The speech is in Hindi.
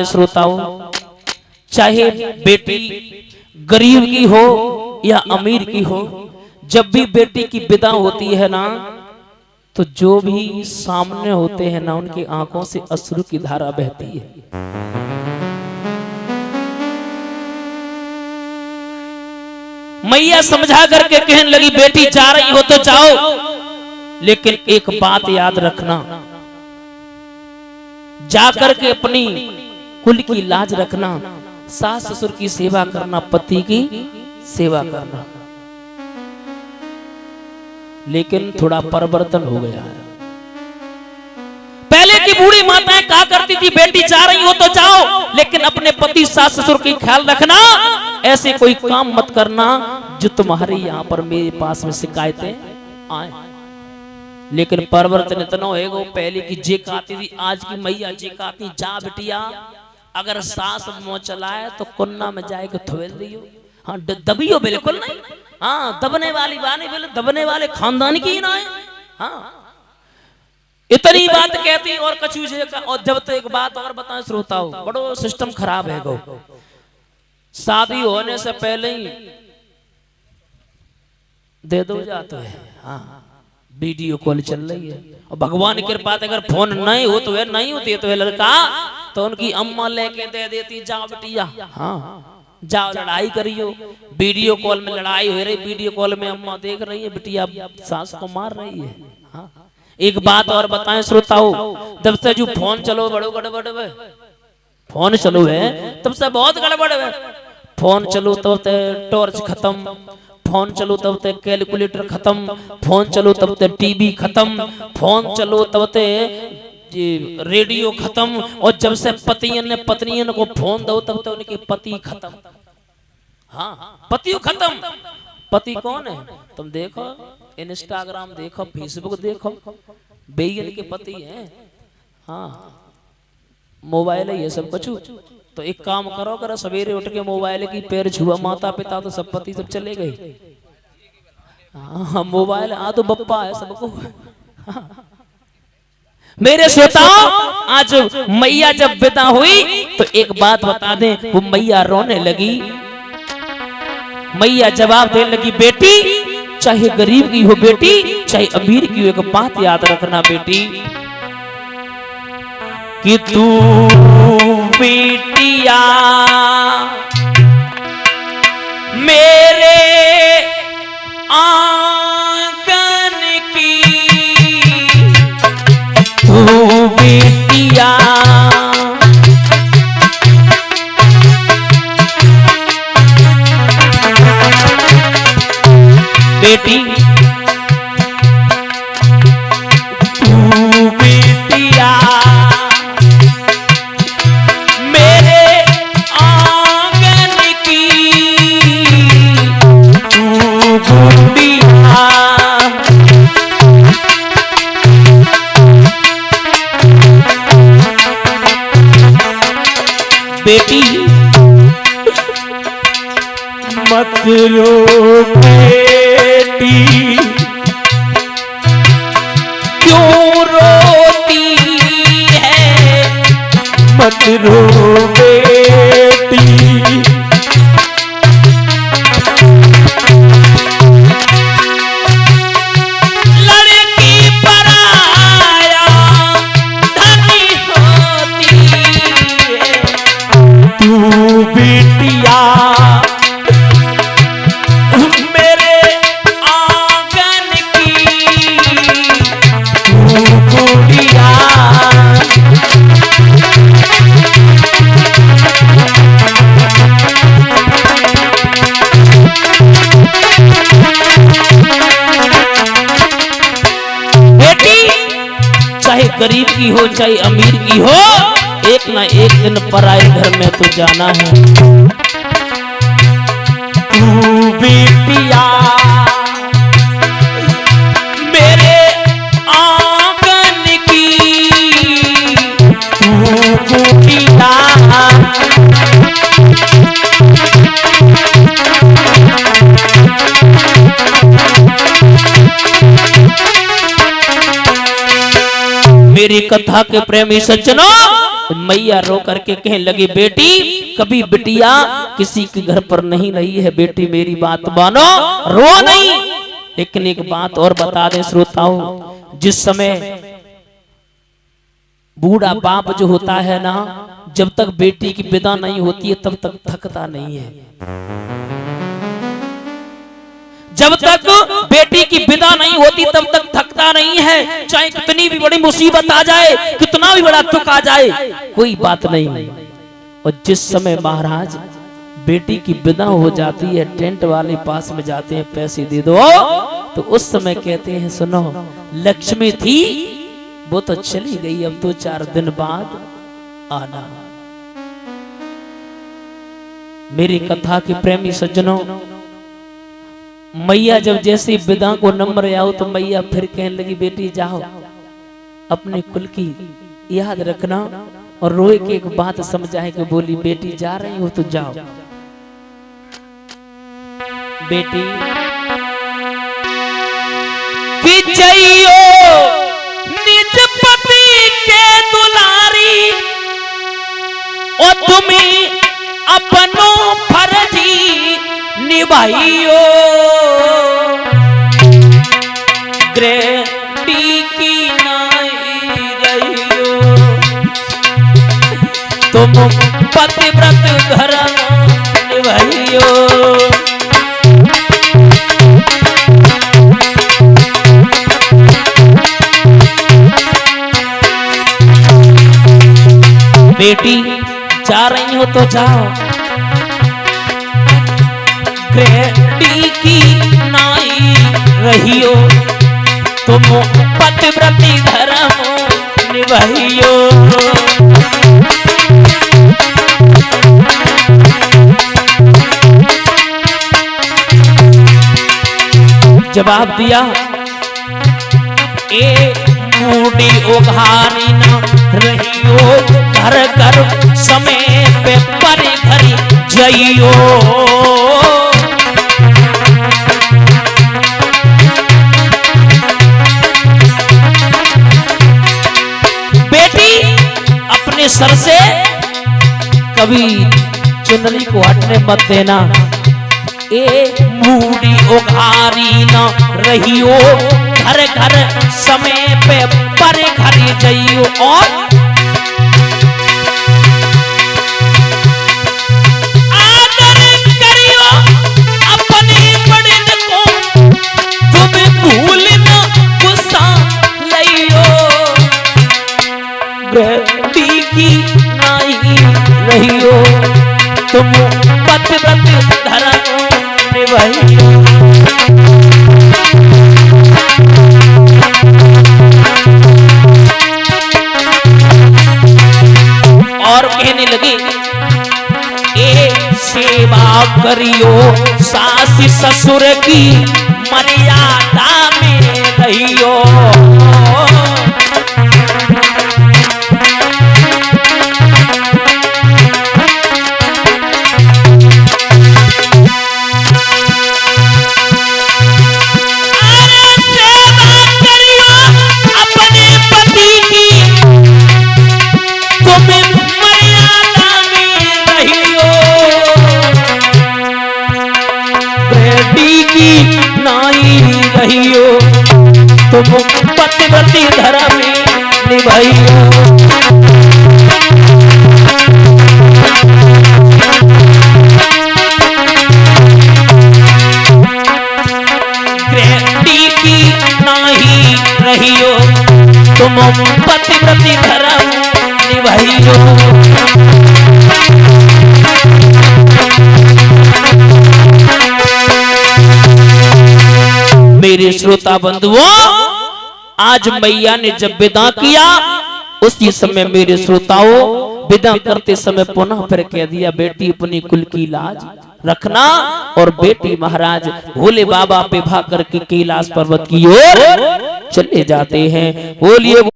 श्रोताओं, चाहे बेटी गरीब की हो या अमीर की हो, जब भी बेटी की विदा होती है ना, तो जो भी सामने होते हैं ना, उनकी आंखों से अश्रु की धारा बहती है। मैया समझा करके कहने लगी, बेटी जा रही हो तो जाओ, लेकिन एक बात याद रखना, जाकर के अपनी कुल की लाज रखना, सास ससुर की सेवा करना, पति की सेवा करना। लेकिन थोड़ा परिवर्तन हो गया है। पहले की बूढ़ी माताएं कहा करती थी, बेटी जा रही हो तो जाओ, लेकिन अपने पति सास ससुर की ख्याल रखना, ऐसे कोई काम मत करना जो तुम्हारे यहाँ पर मेरे पास में शिकायतें आए। लेकिन परिवर्तन इतना होएगा, पहले की जे कहती थी, आज की मैया जे कहती, जा बिटिया, अगर सास मुंह चलाए तो कुन्ना में जाए के थोल दियो। हाँ, दबियो बिल्कुल नहीं। हाँ, दबने वाली बानी, दबने वाले खानदान की ना है। हाँ, इतनी बात कहती और कछू से। और जब तो एक बात और बताएं श्रोताओं, बड़ो सिस्टम खराब है गो। शादी होने से पहले ही दे दो जाते हैं। हाँ, वीडियो कॉल चल रही है, और भगवान की कृपा अगर फोन नहीं हो तो है, नहीं होती तो है लड़का, तो उनकी अम्मा लेके दे देती, जाओ बिटिया, हाँ जाओ लड़ाई करियो। वीडियो कॉल में लड़ाई हो रही, वीडियो कॉल में अम्मा देख रही है, बिटिया सास को मार रही है। हाँ, एक बात और बताएं श्रोताओं, जब से जो फोन चलो बड़ो गड़बड़ है, फोन चलो है तब से बहुत गड़बड़ है। फोन चलो तब तक टॉर्च खत्म, फोन चलो तब तक कैलकुलेटर खत्म, फोन चलो तब तक टीवी खत्म, फोन चलो तब तक रेडियो खत्म, और जब से पतियन ने पत्नियन को फोन दो तब तक उनके पति खत्म। हाँ, पति खत्म। पति कौन है? तुम देखो, इंस्टाग्राम देखो, फेसबुक देखो, बेयन के पति हैं। हाँ, मोबाइल है ये सब कुछ। तो एक काम करो, अगर सवेरे उठ के मोबाइल की पैर छुआ माता पिता, तो सब पति सब चले गए। हाँ, मोबाइल आ तो बप्पा है सबको। हाँ। मेरे श्रोताओं, आज मैया जब विदा हुई तो एक बात बता दें, वो मैया रोने लगी। मैया जवाब देने लगी, बेटी चाहे गरीब की हो बेटी, चाहे अमीर की हो, एक बात याद रखना बेटी, कि तू बेटिया मेरे आंगन की, तू बेटिया बेटी, तू बेटिया मेरे आंगन की, तू गुड़िया बेटी, मत रो बेटी, क्यों रोती है, मत रो बेटी, लड़की पराया धनी होती है, तू बेटिया गरीब की हो चाहे अमीर की हो, एक ना एक दिन पराए घर में तो जाना है। तू बेटिया मेरे आंगन की, तू बेटिया मेरी कथा के प्रेमी सज्जनों, मैया रो करके कहने लगी, बेटी कभी बिटिया किसी के घर पर नहीं रही है, बेटी मेरी बात मानो, रो नहीं। लेकिन एक बात और बता दें श्रोताओं, जिस समय बूढ़ा बाप जो होता है ना, जब तक बेटी की विदा नहीं होती है तब तक थकता नहीं है। जब तक बेटी की विदा नहीं होती तब तक थकता नहीं है। चाहे कितनी भी बड़ी मुसीबत आ जाए, कितना भी बड़ा दुख आ जाए, कोई बात नहीं। और जिस समय महाराज बेटी की विदा हो जाती है, टेंट वाले पास में जाते हैं, पैसे दे दो, तो उस समय कहते हैं सुनो, लक्ष्मी थी वो तो चली गई, अब 2-4 दिन बाद आना। मेरी कथा के प्रेमी सज्जनों, मैया जब जैसे विदा को नंबर आओ तो मैया फिर कहने लगी, बेटी जाओ, अपने कुल की याद रखना। और रोए के एक बात समझाए कि बोली, बेटी जा रही हो तो जाओ। बेटी कि जइयो निज पति के दुलारी, और तुम्हें अपनो फर्जी निभाइयो, ग्रेटी की नाई रहियो, तुम पतिव्रत धर्म निभाइयो। बेटी जा रही हो तो जाओ, ग्रेटी की नाई रहियो, तुम पतिव्रती धर्म निभाइयो। जवाब दिया, ए मूडी उघारी न रहियो, घर घर समय पे पर घर जइयो। बेटी अपने सर से कभी चुनरी को हटने मत देना। ए मूडी उघारी न रहियो, घर घर समय पे पर घर जइयो। और आदर करियो अपने बड़न को, तुम भूल न गुस्सा लइयो, बेटी की नाई रहियो, तुम पतिव्रत धर्म निभाइयो। और कहने लगी, ए सेवा करियो सास ससुर की, मर्यादा में रहियो, तुम पतिव्रती धर्म निभाइयो। ग्रेटी की नाही रहियो, तुम पतिव्रती धर्म निभाइयो। मेरे श्रोता बंधुओं, आज मैया ने जब विदा किया, उसी समय मेरे श्रोताओं विदा करते समय पुनः फिर कह दिया, बेटी अपनी कुल की लाज रखना। और बेटी महाराज भोले बाबा विवाह करके कैलाश पर्वत की ओर चले जाते हैं। बोलिए।